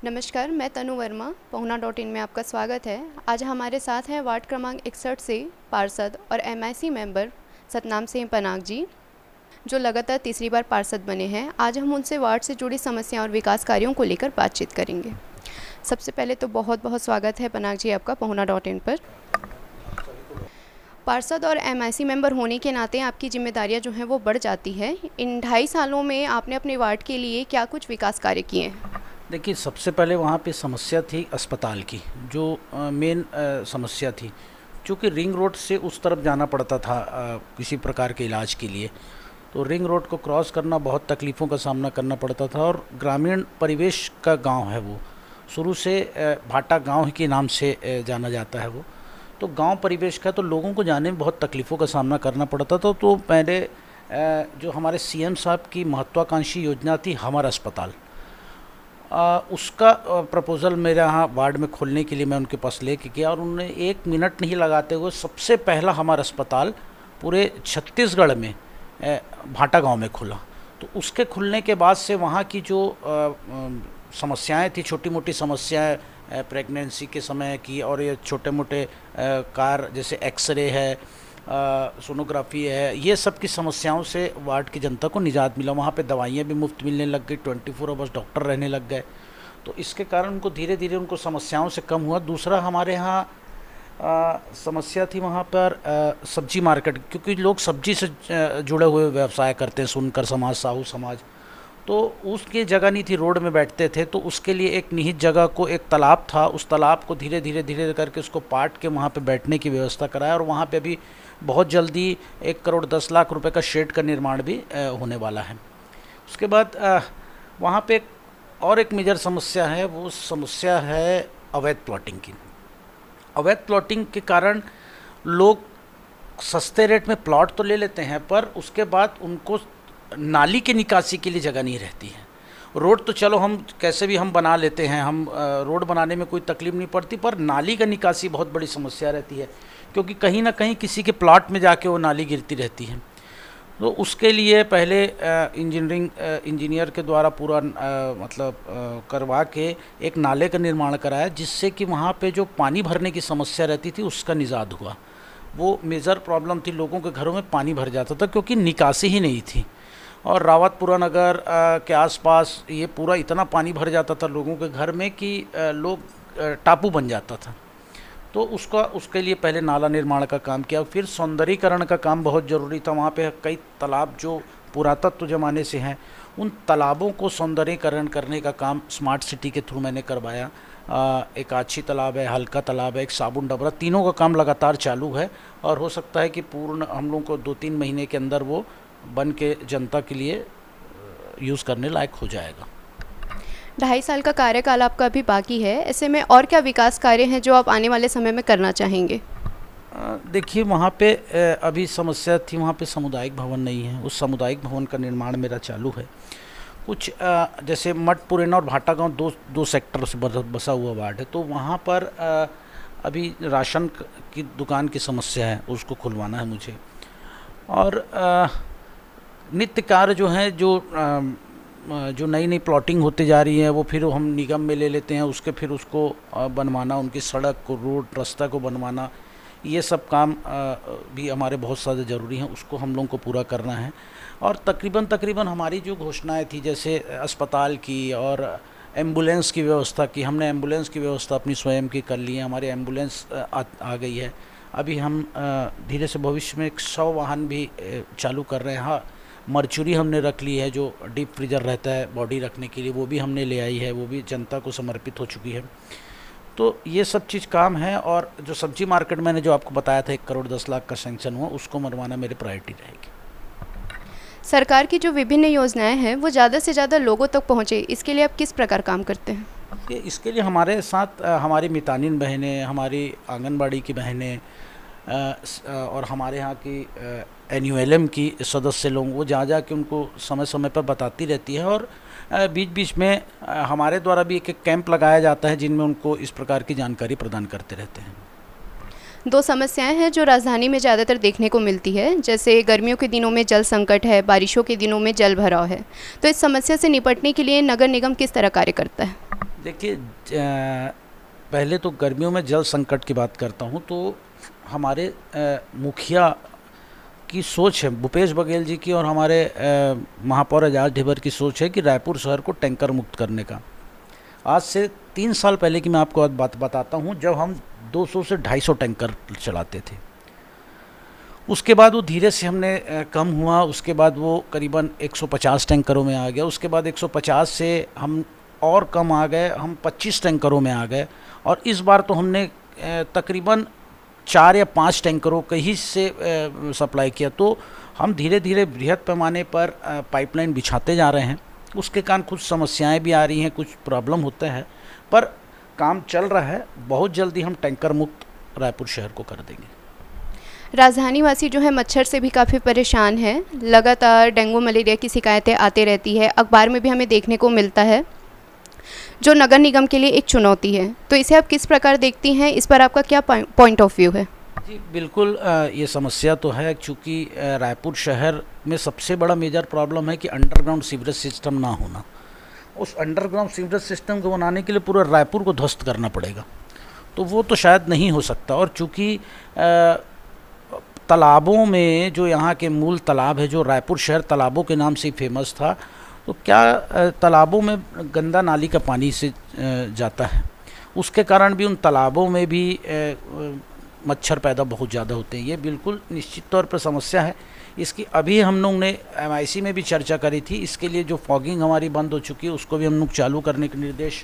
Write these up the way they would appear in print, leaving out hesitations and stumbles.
नमस्कार, मैं तनु वर्मा, पहुना.in में आपका स्वागत है। आज हमारे साथ हैं वार्ड क्रमांक 61 से पार्षद और MIC मेंबर सतनाम सिंह पनाग जी, जो लगातार तीसरी बार पार्षद बने हैं। आज हम उनसे वार्ड से जुड़ी समस्याओं और विकास कार्यों को लेकर बातचीत करेंगे। सबसे पहले तो बहुत बहुत स्वागत है पनाग जी आपका पहुना.in पर। पार्षद और MIC मेंबर होने के नाते आपकी जिम्मेदारियां जो हैं वो बढ़ जाती है। इन 2.5 सालों में आपने अपने वार्ड के लिए क्या कुछ विकास कार्य किए हैं? देखिए, सबसे पहले वहाँ पे समस्या थी अस्पताल की, जो मेन समस्या थी। चूँकि रिंग रोड से उस तरफ जाना पड़ता था किसी प्रकार के इलाज के लिए, तो रिंग रोड को क्रॉस करना बहुत तकलीफ़ों का सामना करना पड़ता था। और ग्रामीण परिवेश का गांव है वो, शुरू से भाटा गांव के नाम से जाना जाता है वो, तो गांव परिवेश का, तो लोगों को जाने में बहुत तकलीफ़ों का सामना करना पड़ता था। तो पहले जो हमारे CM साहब की महत्वाकांक्षी योजना थी हमर अस्पताल, उसका प्रपोज़ल मेरे यहाँ वार्ड में खोलने के लिए मैं उनके पास लेके गया, और उन्होंने 1 मिनट नहीं लगाते हुए सबसे पहला हमारा अस्पताल पूरे छत्तीसगढ़ में भाटा गांव में खुला। तो उसके खुलने के बाद से वहाँ की जो समस्याएं थी, छोटी मोटी समस्याएं प्रेगनेंसी के समय की, और ये छोटे मोटे कार्य जैसे एक्सरे है, सोनोग्राफी है, ये सब की समस्याओं से वार्ड की जनता को निजात मिला। वहाँ पे दवाइयाँ भी मुफ्त मिलने लग गई, 24 आवर्स डॉक्टर रहने लग गए। तो इसके कारण उनको धीरे धीरे उनको समस्याओं से कम हुआ। दूसरा, हमारे यहाँ समस्या थी वहाँ पर सब्जी मार्केट, क्योंकि लोग सब्जी से जुड़े हुए व्यवसाय करते हैं, सुनकर समाज, साहू समाज, तो उसकी जगह नहीं थी, रोड में बैठते थे। तो उसके लिए एक निहित जगह को, एक तालाब था, उस तालाब को धीरे धीरे करके उसको पाट के वहाँ पे बैठने की व्यवस्था कराया। और वहाँ पे अभी बहुत जल्दी 1 करोड़ 10 लाख रुपए का शेड का निर्माण भी होने वाला है। उसके बाद वहाँ पे और एक मेजर समस्या है, वो समस्या है अवैध प्लॉटिंग की। अवैध प्लॉटिंग के कारण लोग सस्ते रेट में प्लॉट तो ले लेते हैं, पर उसके बाद उनको नाली की निकासी के लिए जगह नहीं रहती है। रोड तो चलो हम कैसे भी हम बना लेते हैं, हम रोड बनाने में कोई तकलीफ नहीं पड़ती, पर नाली का निकासी बहुत बड़ी समस्या रहती है, क्योंकि कहीं ना कहीं किसी के प्लॉट में जाके वो नाली गिरती रहती है। तो उसके लिए पहले इंजीनियर के द्वारा पूरा करवा के एक नाले का निर्माण कराया, जिससे कि वहाँ पे जो पानी भरने की समस्या रहती थी उसका निजात हुआ। वो मेजर प्रॉब्लम थी, लोगों के घरों में पानी भर जाता था क्योंकि निकासी ही नहीं थी। और रावतपुरा नगर के आसपास ये पूरा इतना पानी भर जाता था लोगों के घर में कि लोग टापू बन जाता था। तो उसके लिए पहले नाला निर्माण का काम किया, फिर सौंदर्यीकरण का काम बहुत ज़रूरी था। वहाँ पे कई तालाब जो पुरातत्व ज़माने से हैं, उन तालाबों को सौंदर्यीकरण करने का काम स्मार्ट सिटी के थ्रू मैंने करवाया। एक आछी तालाब है, हल्का तालाब है, एक साबुन डबरा, तीनों का काम लगातार चालू है। और हो सकता है कि पूर्ण हम लोगों को 2-3 महीने के अंदर वो बन के जनता के लिए यूज़ करने लायक हो जाएगा। 2.5 साल का कार्यकाल आपका अभी बाकी है, ऐसे में और क्या विकास कार्य हैं जो आप आने वाले समय में करना चाहेंगे? देखिए, वहाँ पे अभी समस्या थी, वहाँ पे सामुदायिक भवन नहीं है। उस सामुदायिक भवन का निर्माण मेरा चालू है। कुछ जैसे मठपुरेना और भाटा गांव दो सेक्टर से बसा हुआ वार्ड है, तो वहाँ पर अभी राशन की दुकान की समस्या है, उसको खुलवाना है मुझे। और नित्य कार्य जो हैं, जो नई नई प्लॉटिंग होती जा रही है, वो फिर हम निगम में ले लेते हैं, उसके फिर उसको बनवाना, उनकी सड़क को, रोड रास्ता को बनवाना, ये सब काम भी हमारे बहुत ज़्यादा ज़रूरी हैं, उसको हम लोगों को पूरा करना है। और तकरीबन हमारी जो घोषणाएं थी, जैसे अस्पताल की और एम्बुलेंस की व्यवस्था की, हमने एम्बुलेंस की व्यवस्था अपनी स्वयं की कर ली है। हमारी एम्बुलेंस आ गई है। अभी हम धीरे से भविष्य में 100 वाहन भी चालू कर रहे हैं। हाँ, मर्चुरी हमने रख ली है, जो डीप फ्रीजर रहता है बॉडी रखने के लिए, वो भी हमने ले आई है, वो भी जनता को समर्पित हो चुकी है। तो ये सब चीज़ काम है। और जो सब्जी मार्केट मैंने जो आपको बताया था 1 करोड़ 10 लाख का सैंक्शन हुआ, उसको मनवाना मेरी प्रायोरिटी रहेगी। सरकार की जो विभिन्न योजनाएं हैं वो ज़्यादा से ज़्यादा लोगों तक पहुँचे, इसके लिए आप किस प्रकार काम करते हैं? इसके लिए हमारे साथ हमारी मितानिन बहनें, हमारी आंगनबाड़ी की बहनें और हमारे यहाँ की NULM की सदस्य लोग, वो जा के उनको समय समय पर बताती रहती है। और बीच बीच में हमारे द्वारा भी एक कैंप लगाया जाता है, जिनमें उनको इस प्रकार की जानकारी प्रदान करते रहते हैं। 2 समस्याएं हैं जो राजधानी में ज़्यादातर देखने को मिलती है, जैसे गर्मियों के दिनों में जल संकट है, बारिशों के दिनों में जल भराव है। तो इस समस्या से निपटने के लिए नगर निगम किस तरह कार्य करता है? देखिए, पहले तो गर्मियों में जल संकट की बात करता हूँ। तो हमारे मुखिया की सोच है, भूपेश बघेल जी की, और हमारे महापौर एजाज ढेबर की सोच है कि रायपुर शहर को टैंकर मुक्त करने का। आज से 3 साल पहले की मैं आपको बात बताता हूँ, जब हम 200 से 250 टैंकर चलाते थे। उसके बाद वो धीरे से हमने कम हुआ, उसके बाद वो करीबन 150 टैंकरों में आ गया, उसके बाद 150 से हम और कम आ गए, हम 25 टैंकरों में आ गए, और इस बार तो हमने तकरीबन 4 या 5 टैंकरों के ही से सप्लाई किया। तो हम धीरे धीरे बृहद पैमाने पर पाइपलाइन बिछाते जा रहे हैं। उसके कारण कुछ समस्याएं भी आ रही हैं, कुछ प्रॉब्लम होता है, पर काम चल रहा है। बहुत जल्दी हम टैंकर मुक्त रायपुर शहर को कर देंगे। राजधानी वासी जो है मच्छर से भी काफ़ी परेशान है, लगातार डेंगू मलेरिया की शिकायतें आती रहती है, अखबार में भी हमें देखने को मिलता है, जो नगर निगम के लिए एक चुनौती है। तो इसे आप किस प्रकार देखती हैं, इस पर आपका क्या पॉइंट ऑफ व्यू है? जी बिल्कुल, ये समस्या तो है, क्योंकि रायपुर शहर में सबसे बड़ा मेजर प्रॉब्लम है कि अंडरग्राउंड सीवरेज सिस्टम ना होना। उस अंडरग्राउंड सीवरेज सिस्टम को बनाने के लिए पूरा रायपुर को ध्वस्त करना पड़ेगा, तो वो तो शायद नहीं हो सकता। और चूँकि तालाबों में, जो यहाँ के मूल तालाब है, जो रायपुर शहर तालाबों के नाम से फेमस था, तो क्या तालाबों में गंदा नाली का पानी से जाता है, उसके कारण भी उन तालाबों में भी मच्छर पैदा बहुत ज़्यादा होते हैं। ये बिल्कुल निश्चित तौर पर समस्या है। इसकी अभी हम लोग ने MIC में भी चर्चा करी थी। इसके लिए जो फॉगिंग हमारी बंद हो चुकी है, उसको भी हम लोग चालू करने के निर्देश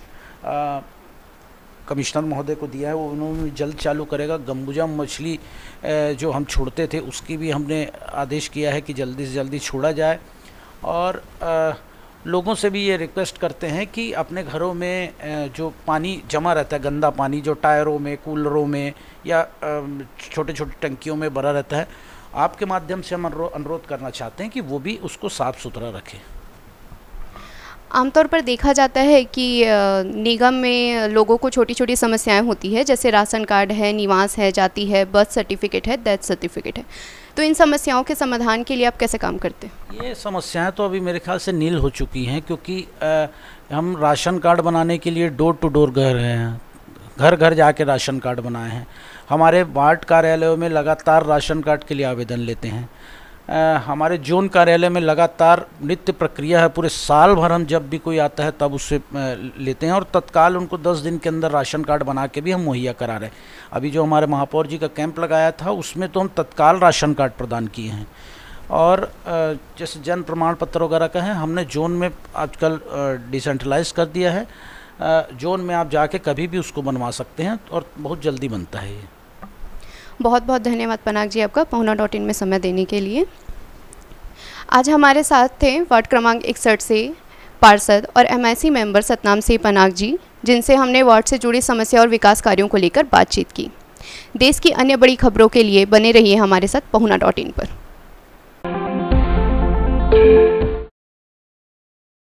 कमिश्नर महोदय को दिया है। वो उन्होंने जल्द चालू करेगा। गंबुजा मछली जो हम छोड़ते थे, उसकी भी हमने आदेश किया है कि जल्दी से जल्दी छोड़ा जाए। और लोगों से भी ये रिक्वेस्ट करते हैं कि अपने घरों में जो पानी जमा रहता है, गंदा पानी जो टायरों में, कूलरों में या छोटे छोटे टंकियों में भरा रहता है, आपके माध्यम से हम अनुरोध करना चाहते हैं कि वो भी उसको साफ़ सुथरा रखें। आमतौर पर देखा जाता है कि निगम में लोगों को छोटी छोटी समस्याएं होती है, जैसे राशन कार्ड है, निवास है, जाति है, बर्थ सर्टिफिकेट है, डेथ सर्टिफिकेट है। तो इन समस्याओं के समाधान के लिए आप कैसे काम करते हैं? ये समस्याएं तो अभी मेरे ख्याल से नील हो चुकी हैं, क्योंकि हम राशन कार्ड बनाने के लिए डोर टू डोर गए हैं, घर घर जाके राशन कार्ड बनाए हैं। हमारे वार्ड कार्यालयों में लगातार राशन कार्ड के लिए आवेदन लेते हैं। हमारे जोन कार्यालय में लगातार नित्य प्रक्रिया है, पूरे साल भर हम जब भी कोई आता है तब उससे लेते हैं, और तत्काल उनको 10 दिन के अंदर राशन कार्ड बना के भी हम मुहैया करा रहे हैं। अभी जो हमारे महापौर जी का कैंप लगाया था, उसमें तो हम तत्काल राशन कार्ड प्रदान किए हैं। और जैसे जन प्रमाण पत्र वगैरह का है, हमने जोन में आजकल डिसेंट्रलाइज कर दिया है। जोन में आप जाके कभी भी उसको बनवा सकते हैं, और बहुत जल्दी बनता है ये। बहुत बहुत धन्यवाद पनाग जी आपका पहुना.in में समय देने के लिए। आज हमारे साथ थे वार्ड क्रमांक 61 से पार्षद और MIC मेंबर सतनाम सिंह पनाग जी, जिनसे हमने वार्ड से जुड़ी समस्या और विकास कार्यों को लेकर बातचीत की। देश की अन्य बड़ी खबरों के लिए बने रहिए हमारे साथ पहुना.in पर।